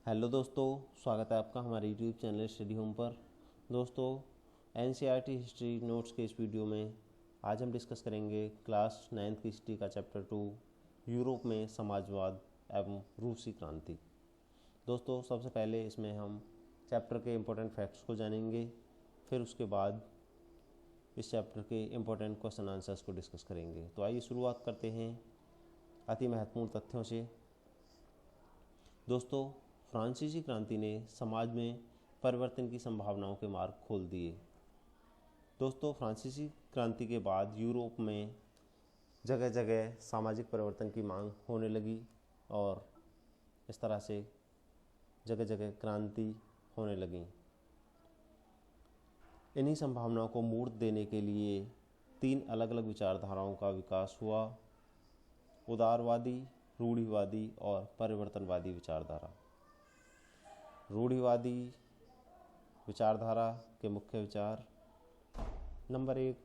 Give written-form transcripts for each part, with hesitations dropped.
Hello दोस्तों, स्वागत है आपका हमारे यूट्यूब चैनल स्टडी होम पर। दोस्तों, एनसीईआरटी हिस्ट्री नोट्स के इस वीडियो में आज हम डिस्कस करेंगे क्लास 9th की हिस्ट्री का चैप्टर 2, यूरोप में समाजवाद एवं रूसी क्रांति। दोस्तों, सबसे पहले इसमें हम चैप्टर के इम्पोर्टेंट फैक्ट्स को जानेंगे, फिर उसके बाद इस चैप्टर के इम्पोर्टेंट क्वेश्चन आंसर्स को डिस्कस करेंगे। तो आइए शुरुआत करते हैं अति महत्वपूर्ण तथ्यों से। दोस्तों, फ्रांसीसी क्रांति ने समाज में परिवर्तन की संभावनाओं के मार्ग खोल दिए। दोस्तों, फ्रांसीसी क्रांति के बाद यूरोप में जगह जगह सामाजिक परिवर्तन की मांग होने लगी और इस तरह से जगह जगह क्रांति होने लगी। इन्हीं संभावनाओं को मूर्त देने के लिए 3 अलग अलग विचारधाराओं का विकास हुआ: उदारवादी, रूढ़िवादी और परिवर्तनवादी विचारधारा। रूढ़िवादी विचारधारा के मुख्य विचार: नंबर 1,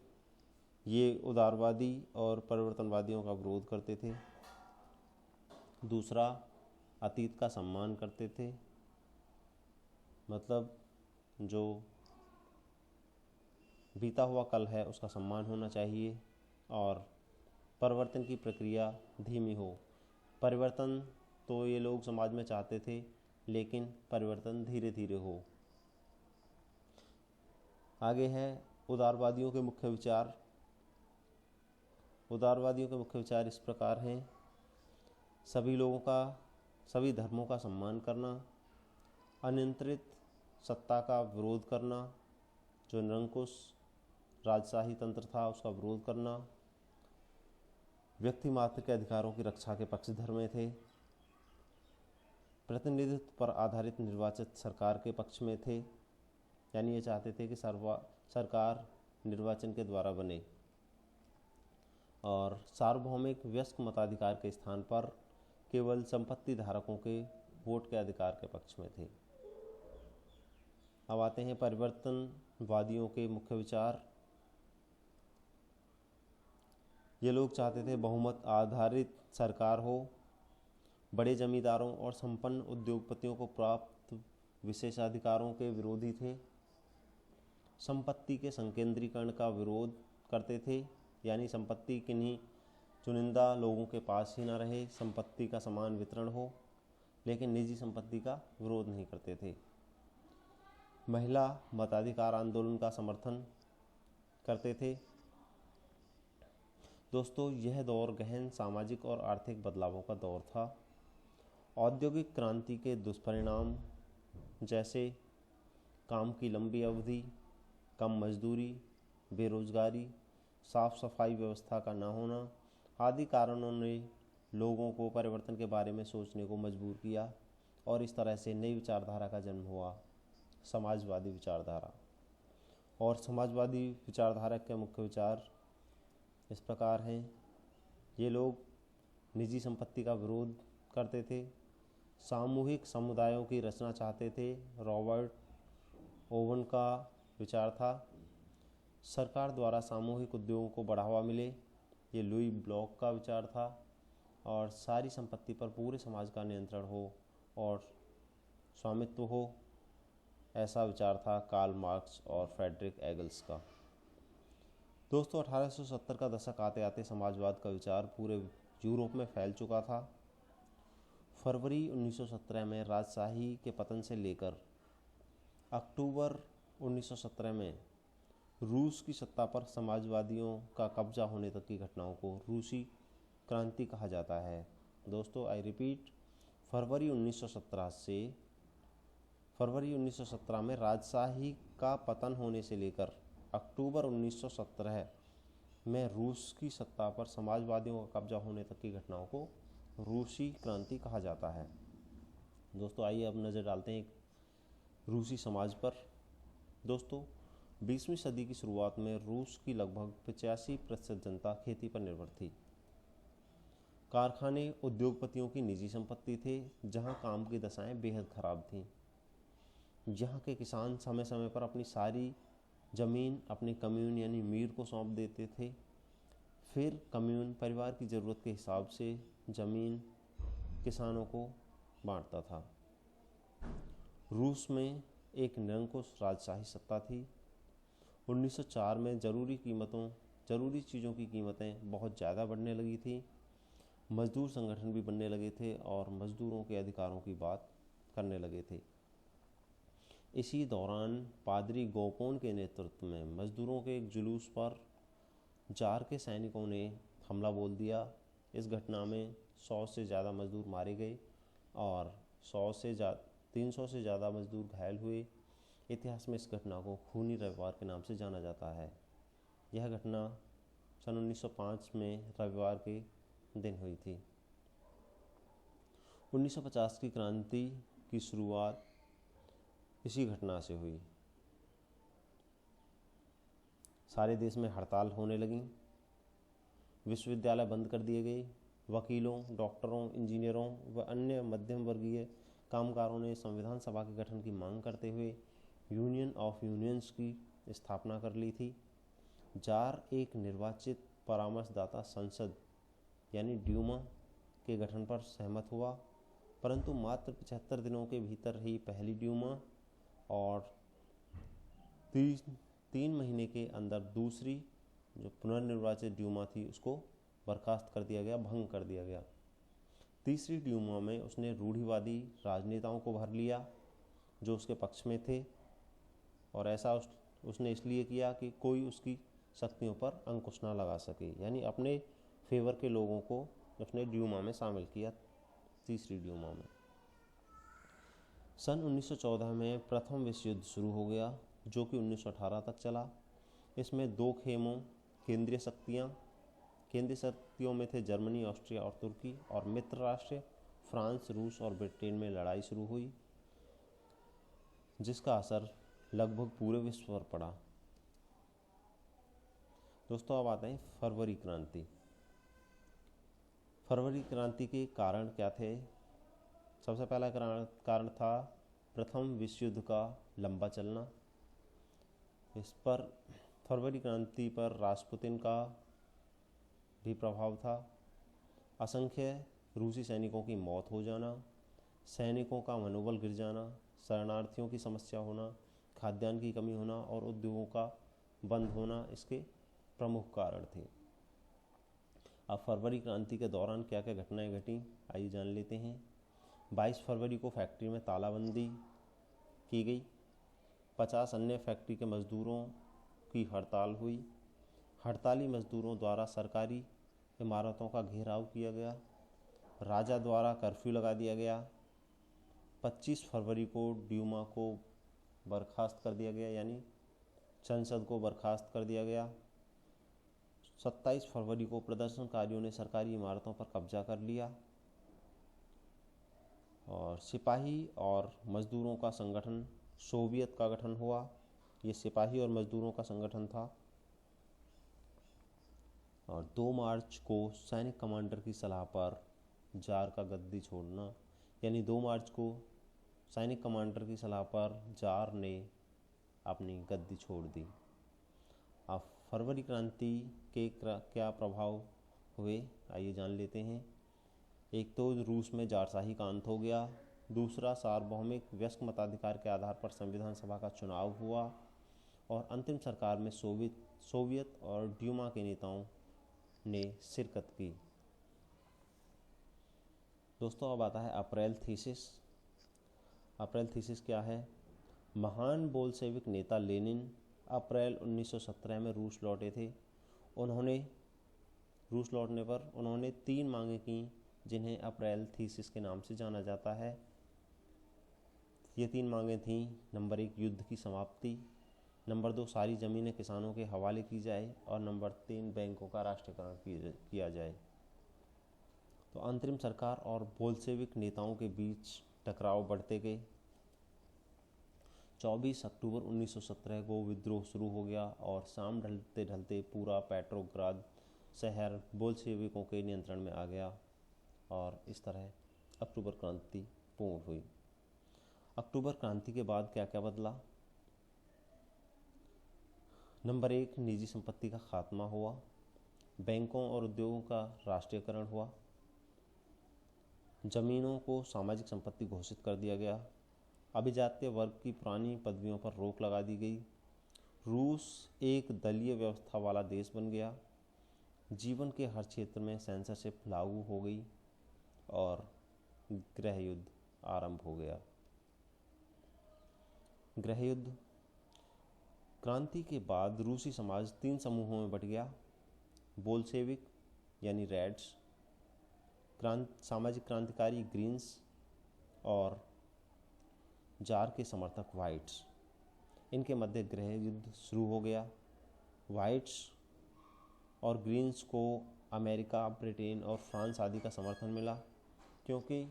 ये उदारवादी और परिवर्तनवादियों का विरोध करते थे। दूसरा, अतीत का सम्मान करते थे, मतलब जो बीता हुआ कल है उसका सम्मान होना चाहिए, और परिवर्तन की प्रक्रिया धीमी हो। परिवर्तन तो ये लोग समाज में चाहते थे, लेकिन परिवर्तन धीरे धीरे हो। आगे है उदारवादियों के मुख्य विचार। उदारवादियों के मुख्य विचार इस प्रकार हैं: सभी लोगों का, सभी धर्मों का सम्मान करना, अनियंत्रित सत्ता का विरोध करना, जो निरंकुश राजशाही तंत्र था उसका विरोध करना, व्यक्ति मात्र के अधिकारों की रक्षा के पक्षधर में थे, प्रतिनिधित्व पर आधारित निर्वाचित सरकार के पक्ष में थे, यानी ये चाहते थे कि सरकार निर्वाचन के द्वारा बने, और सार्वभौमिक वयस्क मताधिकार के स्थान पर केवल संपत्ति धारकों के वोट के अधिकार के पक्ष में थे। अब आते हैं परिवर्तनवादियों के मुख्य विचार। ये लोग चाहते थे बहुमत आधारित सरकार हो, बड़े जमींदारों और संपन्न उद्योगपतियों को प्राप्त विशेषाधिकारों के विरोधी थे, संपत्ति के संकेंद्रीकरण का विरोध करते थे, यानी संपत्ति किन्हीं चुनिंदा लोगों के पास ही न रहे, संपत्ति का समान वितरण हो, लेकिन निजी संपत्ति का विरोध नहीं करते थे। महिला मताधिकार आंदोलन का समर्थन करते थे। दोस्तों, यह दौर गहन सामाजिक और आर्थिक बदलावों का दौर था। औद्योगिक क्रांति के दुष्परिणाम जैसे काम की लंबी अवधि, कम मजदूरी, बेरोजगारी, साफ सफाई व्यवस्था का न होना आदि कारणों ने लोगों को परिवर्तन के बारे में सोचने को मजबूर किया, और इस तरह से नई विचारधारा का जन्म हुआ, समाजवादी विचारधारा। और समाजवादी विचारधारा के मुख्य विचार इस प्रकार हैं: ये लोग निजी संपत्ति का विरोध करते थे, सामूहिक समुदायों की रचना चाहते थे, रॉबर्ट ओवन का विचार था, सरकार द्वारा सामूहिक उद्योगों को बढ़ावा मिले, ये लुई ब्लॉक का विचार था, और सारी संपत्ति पर पूरे समाज का नियंत्रण हो और स्वामित्व हो, ऐसा विचार था कार्ल मार्क्स और फ्रेडरिक एंगल्स का। दोस्तों, 1870 का दशक आते आते समाजवाद का विचार पूरे यूरोप में फैल चुका था। फरवरी 1917 में राजशाही के पतन से लेकर अक्टूबर 1917 में रूस की सत्ता पर समाजवादियों का कब्जा होने तक की घटनाओं को रूसी क्रांति कहा जाता है। दोस्तों, आई रिपीट, फरवरी 1917 में राजशाही का पतन होने से लेकर अक्टूबर 1917 में रूस की सत्ता पर समाजवादियों का कब्जा होने तक की घटनाओं को रूसी क्रांति कहा जाता है। दोस्तों, आइए अब नज़र डालते हैं रूसी समाज पर। दोस्तों, 20वीं सदी की शुरुआत में रूस की लगभग 85% जनता खेती पर निर्भर थी। कारखाने उद्योगपतियों की निजी संपत्ति थे, जहां काम की दशाएं बेहद खराब थीं। यहाँ के किसान समय समय पर अपनी सारी ज़मीन अपने कम्यून यानी मीर को सौंप देते थे। फिर कम्यून परिवार की ज़रूरत के हिसाब से ज़मीन किसानों को बांटता था। रूस में एक निरंकुश राजशाही सत्ता थी। 1904 में ज़रूरी चीज़ों की कीमतें बहुत ज़्यादा बढ़ने लगी थी। मजदूर संगठन भी बनने लगे थे और मजदूरों के अधिकारों की बात करने लगे थे। इसी दौरान पादरी गोपोन के नेतृत्व में मजदूरों के एक जुलूस पर जार के सैनिकों ने हमला बोल दिया। इस घटना में 100 से ज़्यादा मजदूर मारे गए और 300 से ज़्यादा मजदूर घायल हुए। इतिहास में इस घटना को खूनी रविवार के नाम से जाना जाता है। यह घटना सन 1905 में रविवार के दिन हुई थी। 1950 की क्रांति की शुरुआत इसी घटना से हुई। सारे देश में हड़ताल होने लगी, विश्वविद्यालय बंद कर दिए गए। वकीलों, डॉक्टरों, इंजीनियरों व अन्य मध्यम वर्गीय कामगारों ने संविधान सभा के गठन की मांग करते हुए यूनियन ऑफ यूनियंस की स्थापना कर ली थी। जार एक निर्वाचित परामर्शदाता संसद यानी ड्यूमा के गठन पर सहमत हुआ, परंतु मात्र 75 दिनों के भीतर ही पहली ड्यूमा और 3 महीने के अंदर दूसरी जो पुनर्निर्वाचित ड्यूमा थी उसको बर्खास्त कर दिया गया, भंग कर दिया गया। तीसरी ड्यूमा में उसने रूढ़िवादी राजनेताओं को भर लिया जो उसके पक्ष में थे, और ऐसा उसने इसलिए किया कि कोई उसकी शक्तियों पर अंकुश ना लगा सके, यानी अपने फेवर के लोगों को उसने ड्यूमा में शामिल किया, तीसरी ड्यूमा में। सन 1914 में प्रथम विश्व युद्ध शुरू हो गया जो कि 1918 तक चला। इसमें 2 खेमों केंद्रीय शक्तियों में थे जर्मनी, ऑस्ट्रिया और तुर्की, और मित्र राष्ट्र फ्रांस, रूस और ब्रिटेन में लड़ाई शुरू हुई जिसका असर लगभग पूरे विश्व पर पड़ा। दोस्तों अब आते हैं फरवरी क्रांति। फरवरी क्रांति के कारण क्या थे? सबसे पहला कारण था प्रथम विश्व युद्ध का लंबा चलना। इस पर फरवरी क्रांति पर रास्पुतिन का भी प्रभाव था। असंख्य रूसी सैनिकों की मौत हो जाना, सैनिकों का मनोबल गिर जाना, शरणार्थियों की समस्या होना, खाद्यान्न की कमी होना और उद्योगों का बंद होना इसके प्रमुख कारण थे। अब फरवरी क्रांति के दौरान क्या क्या घटनाएं घटी आइए जान लेते हैं। 22 फरवरी को फैक्ट्री में तालाबंदी की गई। 50 अन्य फैक्ट्री के मजदूरों की हड़ताल हुई। हड़ताली मजदूरों द्वारा सरकारी इमारतों का घेराव किया गया। राजा द्वारा कर्फ्यू लगा दिया गया। 25 फरवरी को ड्यूमा को बर्खास्त कर दिया गया, यानी संसद को बर्खास्त कर दिया गया। 27 फरवरी को प्रदर्शनकारियों ने सरकारी इमारतों पर कब्जा कर लिया और सिपाही और मजदूरों का संगठन सोवियत का गठन हुआ। ये सिपाही और मजदूरों का संगठन था। और 2 मार्च को सैनिक कमांडर की सलाह पर जार का गद्दी छोड़ना, यानी 2 मार्च को सैनिक कमांडर की सलाह पर जार ने अपनी गद्दी छोड़ दी। अब फरवरी क्रांति के क्या प्रभाव हुए आइए जान लेते हैं। एक तो रूस में जारशाही का अंत हो गया। दूसरा, सार्वभौमिक वयस्क मताधिकार के आधार पर संविधान सभा का चुनाव हुआ और अंतिम सरकार में सोवियत और ड्यूमा के नेताओं ने शिरकत की। दोस्तों अब आता है अप्रैल थीसिस। अप्रैल थीसिस क्या है? महान बोल्शेविक नेता लेनिन अप्रैल 1917 में रूस लौटे थे। रूस लौटने पर उन्होंने 3 मांगें की जिन्हें अप्रैल थीसिस के नाम से जाना जाता है। ये 3 मांगें थीं। नंबर 1 युद्ध की समाप्ति, नंबर 2 सारी ज़मीनें किसानों के हवाले की जाए और नंबर 3 बैंकों का राष्ट्रीयकरण किया जाए। तो अंतरिम सरकार और बोल्शेविक नेताओं के बीच टकराव बढ़ते गए। 24 अक्टूबर 1917 को विद्रोह शुरू हो गया और शाम ढलते ढलते पूरा पेट्रोग्राद शहर बोल्शेविकों के नियंत्रण में आ गया और इस तरह अक्टूबर क्रांति पूर्ण हुई। अक्टूबर क्रांति के बाद क्या क्या बदला? नंबर 1 निजी संपत्ति का खात्मा हुआ। बैंकों और उद्योगों का राष्ट्रीयकरण हुआ। जमीनों को सामाजिक संपत्ति घोषित कर दिया गया। अभिजात्य वर्ग की पुरानी पदवियों पर रोक लगा दी गई। रूस एक दलीय व्यवस्था वाला देश बन गया। जीवन के हर क्षेत्र में सेंसरशिप लागू हो गई और गृह युद्ध आरंभ हो गया। गृह युद्ध क्रांति के बाद रूसी समाज 3 समूहों में बट गया। बोल्शेविक यानी रेड्स, सामाजिक क्रांतिकारी ग्रीन्स और जार के समर्थक व्हाइट्स। इनके मध्य गृह युद्ध शुरू हो गया। व्हाइट्स और ग्रीन्स को अमेरिका, ब्रिटेन और फ्रांस आदि का समर्थन मिला, क्योंकि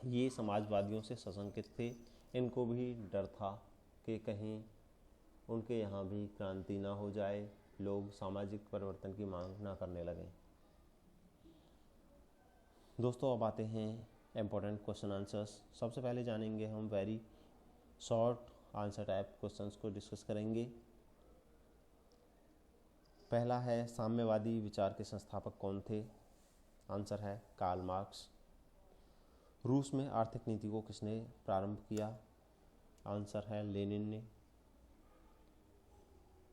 ये समाजवादियों से सशंकित थे। इनको भी डर था कि कहीं उनके यहाँ भी क्रांति ना हो जाए, लोग सामाजिक परिवर्तन की मांग ना करने लगें। दोस्तों, अब आते हैं इम्पोर्टेंट क्वेश्चन आंसर्स। सबसे पहले जानेंगे हम very short answer type questions को डिस्कस करेंगे। पहला है, साम्यवादी विचार के संस्थापक कौन थे? आंसर है कार्ल मार्क्स। रूस में आर्थिक नीति को किसने प्रारंभ किया? आंसर है लेनिन ने।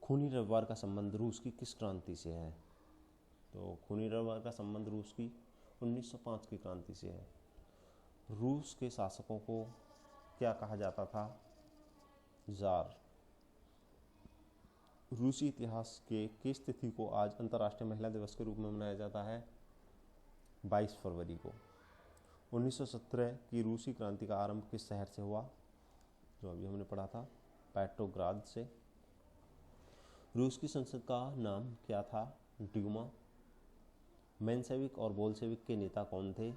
खूनी रविवार का संबंध रूस की किस क्रांति से है? तो खूनी रविवार का संबंध रूस की 1905 की क्रांति से है। रूस के शासकों को क्या कहा जाता था? जार। रूसी इतिहास के किस तिथि को आज अंतर्राष्ट्रीय महिला दिवस के रूप में मनाया जाता है? 22 फरवरी को। 1917 की रूसी क्रांति का आरंभ किस शहर से हुआ? जो अभी हमने पढ़ा था, पेट्रोग्राद से। रूस की संसद का नाम क्या था? ड्यूमा। मेंशेविक और बोल्शेविक के नेता कौन थे?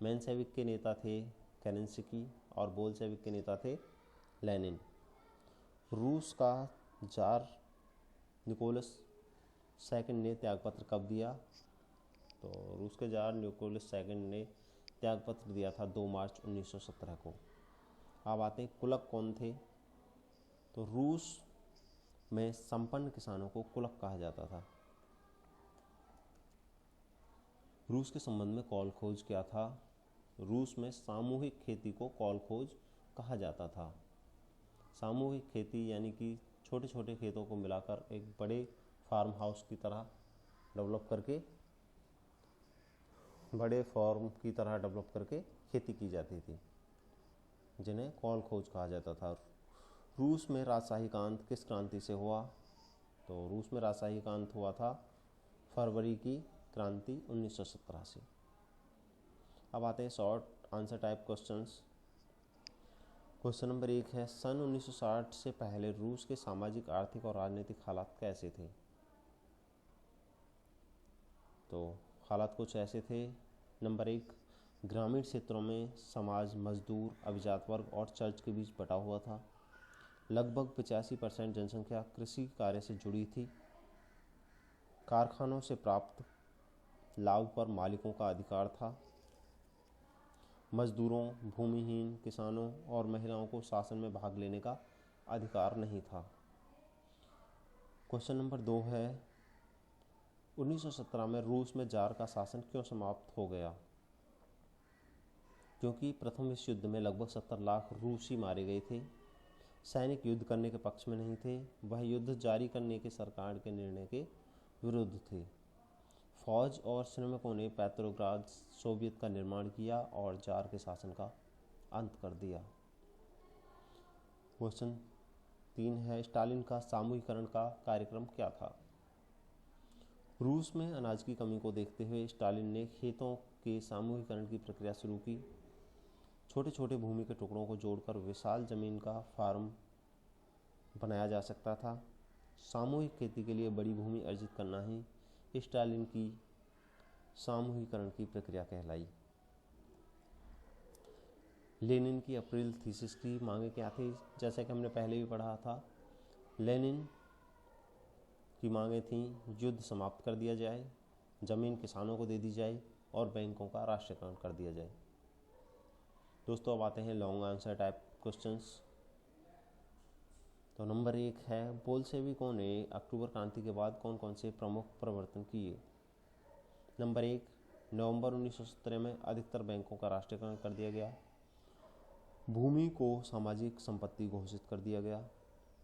मेंशेविक के नेता थे केरेंस्की और बोल्शेविक के नेता थे लेनिन। रूस का जार निकोलस सेकंड ने त्यागपत्र कब दिया? तो रूस के जार निकोलस सेकंड ने त्यागपत्र दिया था 2 मार्च 1917 को। अब आते हैं, कुलक कौन थे? तो रूस में संपन्न किसानों को कुलक कहा जाता था। रूस के संबंध में कौल खोज क्या था? रूस में सामूहिक खेती को कौल खोज कहा जाता था। सामूहिक खेती यानी कि छोटे छोटे खेतों को मिलाकर एक बड़े फार्म हाउस की तरह डेवलप करके खेती की जाती थी, जिन्हें कौल खोज कहा जाता था। रूस में राजशाहीकांत किस क्रांति से हुआ? तो रूस में राजशाहीकांत हुआ था फरवरी की क्रांति 1917 से। अब आते हैं short answer type questions. Question number 1 है, सन 1960 से पहले रूस के सामाजिक, आर्थिक और राजनीतिक हालात कैसे थे? तो हालात कुछ ऐसे थे। नंबर 1, ग्रामीण क्षेत्रों में समाज मजदूर, अभिजात वर्ग और चर्च के बीच बटा हुआ था। लगभग 85% जनसंख्या कृषि कार्य से जुड़ी थी। कारखानों से प्राप्त लाभ पर मालिकों का अधिकार था। मजदूरों, भूमिहीन किसानों और महिलाओं को शासन में भाग लेने का अधिकार नहीं था। क्वेश्चन नंबर 2 है, 1917 में रूस में जार का शासन क्यों समाप्त हो गया? क्योंकि प्रथम विश्व युद्ध में लगभग 70 लाख रूसी मारे गए थे। सैनिक युद्ध करने के पक्ष में नहीं थे, वह युद्ध जारी करने के सरकार के निर्णय के विरुद्ध थे। फौज और श्रमिकों ने पेट्रोग्राद सोवियत का निर्माण किया और जार के शासन का अंत कर दिया। क्वेश्चन 3 है, स्टालिन का सामूहिकरण का कार्यक्रम क्या था? रूस में अनाज की कमी को देखते हुए स्टालिन ने खेतों के सामूहिकरण की प्रक्रिया शुरू की। छोटे छोटे भूमि के टुकड़ों को जोड़कर विशाल जमीन का फार्म बनाया जा सकता था। सामूहिक खेती के लिए बड़ी भूमि अर्जित करना ही स्टालिन की सामूहिकरण की प्रक्रिया कहलाई। लेनिन की अप्रैल थीसिस की मांगे क्या थी? जैसे कि हमने पहले भी पढ़ा था, लेनिन की मांगे थी युद्ध समाप्त कर दिया जाए, जमीन किसानों को दे दी जाए और बैंकों का राष्ट्रीयकरण कर दिया जाए। दोस्तों, अब आते हैं लॉन्ग आंसर टाइप क्वेश्चंस। तो नंबर 1 है, बोल्शेविकों ने अक्टूबर क्रांति के बाद कौन कौन से प्रमुख परिवर्तन किए? नंबर 1, नवंबर 1917 में अधिकतर बैंकों का राष्ट्रीयकरण कर दिया गया। भूमि को सामाजिक संपत्ति घोषित कर दिया गया।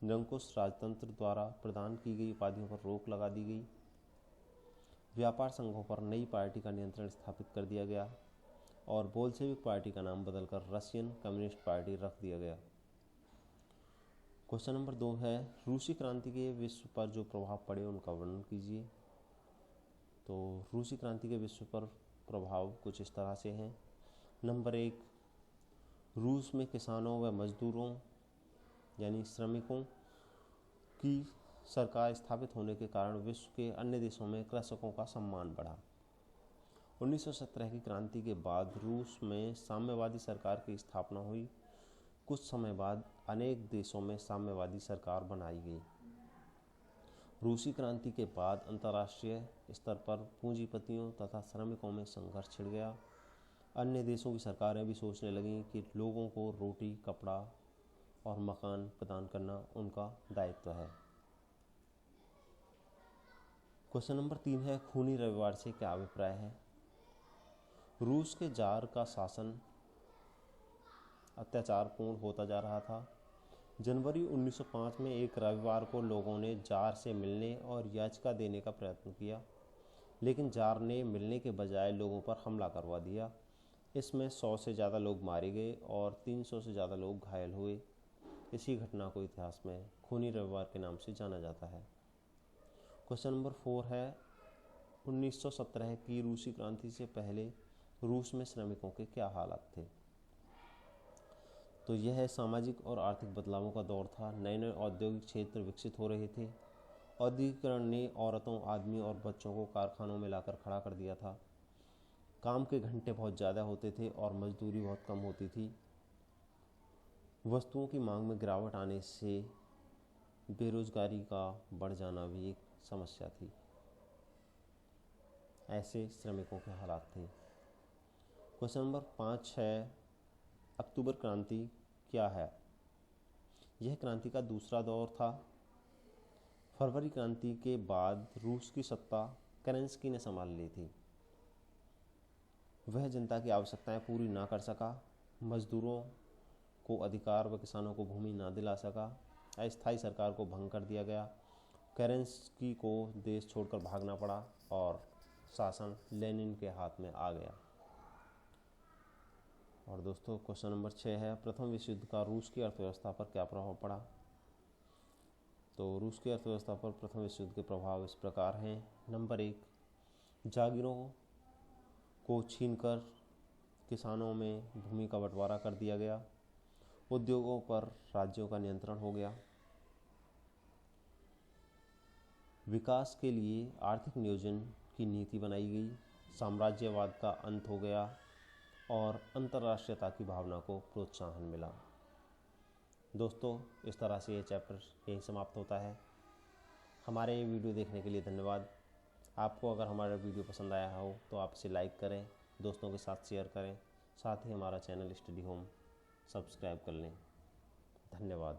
निरंकुश राजतंत्र द्वारा प्रदान की गई उपाधियों पर रोक लगा दी गई। व्यापार संघों पर नई पार्टी का नियंत्रण स्थापित कर दिया गया और बोल्शेविक पार्टी का नाम बदलकर रशियन कम्युनिस्ट पार्टी रख दिया गया। क्वेश्चन नंबर 2 है, रूसी क्रांति के विश्व पर जो प्रभाव पड़े उनका वर्णन कीजिए। तो रूसी क्रांति के विश्व पर प्रभाव कुछ इस तरह से हैं। नंबर 1, रूस में किसानों व मजदूरों यानी श्रमिकों की सरकार स्थापित होने के कारण विश्व के अन्य देशों में कृषकों का सम्मान बढ़ा। 1917 की क्रांति के बाद रूस में साम्यवादी सरकार की स्थापना हुई। कुछ समय बाद अनेक देशों में साम्यवादी सरकार बनाई गई। रूसी क्रांति के बाद अंतर्राष्ट्रीय स्तर पर पूंजीपतियों तथा श्रमिकों में संघर्ष छिड़ गया। अन्य देशों की सरकारें भी सोचने लगीं कि लोगों को रोटी, कपड़ा और मकान प्रदान करना उनका दायित्व है। क्वेश्चन नंबर 3 है, खूनी रविवार से क्या अभिप्राय है। रूस के जार का शासन अत्याचारपूर्ण होता जा रहा था। जनवरी 1905 में एक रविवार को लोगों ने जार से मिलने और याचिका देने का प्रयत्न किया, लेकिन जार ने मिलने के बजाय लोगों पर हमला करवा दिया। इसमें 100 से ज़्यादा लोग मारे गए और 300 से ज़्यादा लोग घायल हुए। इसी घटना को इतिहास में खूनी रविवार के नाम से जाना जाता है। क्वेश्चन नंबर 4 है, 1917 की रूसी क्रांति से पहले रूस में श्रमिकों के क्या हालात थे। तो यह सामाजिक और आर्थिक बदलावों का दौर था। नए नए औद्योगिक क्षेत्र विकसित हो रहे थे। औद्योगिकरण ने औरतों, आदमी और बच्चों को कारखानों में लाकर खड़ा कर दिया था। काम के घंटे बहुत ज़्यादा होते थे और मजदूरी बहुत कम होती थी। वस्तुओं की मांग में गिरावट आने से बेरोजगारी का बढ़ जाना भी एक समस्या थी। ऐसे श्रमिकों के हालात थे। क्वेश्चन नंबर 5 है, अक्टूबर क्रांति क्या है। यह क्रांति का दूसरा दौर था। फरवरी क्रांति के बाद रूस की सत्ता केरेंस्की ने संभाल ली थी। वह जनता की आवश्यकताएं पूरी ना कर सका, मजदूरों को अधिकार व किसानों को भूमि ना दिला सका, अस्थायी सरकार को भंग कर दिया गया। केरेंस्की को देश छोड़कर भागना पड़ा और शासन लेनिन के हाथ में आ गया। और दोस्तों क्वेश्चन नंबर 6 है, प्रथम विश्व युद्ध का रूस की अर्थव्यवस्था पर क्या प्रभाव पड़ा। तो रूस की अर्थव्यवस्था पर प्रथम विश्व युद्ध के प्रभाव इस प्रकार हैं। नंबर 1, जागीरों को छीनकर किसानों में भूमि का बंटवारा कर दिया गया। उद्योगों पर राज्यों का नियंत्रण हो गया। विकास के लिए आर्थिक नियोजन की नीति बनाई गई। साम्राज्यवाद का अंत हो गया और अंतर्राष्ट्रीयता की भावना को प्रोत्साहन मिला। दोस्तों इस तरह से ये चैप्टर यहीं समाप्त होता है। हमारे ये वीडियो देखने के लिए धन्यवाद। आपको अगर हमारा वीडियो पसंद आया हो तो आप इसे लाइक करें, दोस्तों के साथ शेयर करें, साथ ही हमारा चैनल स्टडी होम सब्सक्राइब कर लें। धन्यवाद।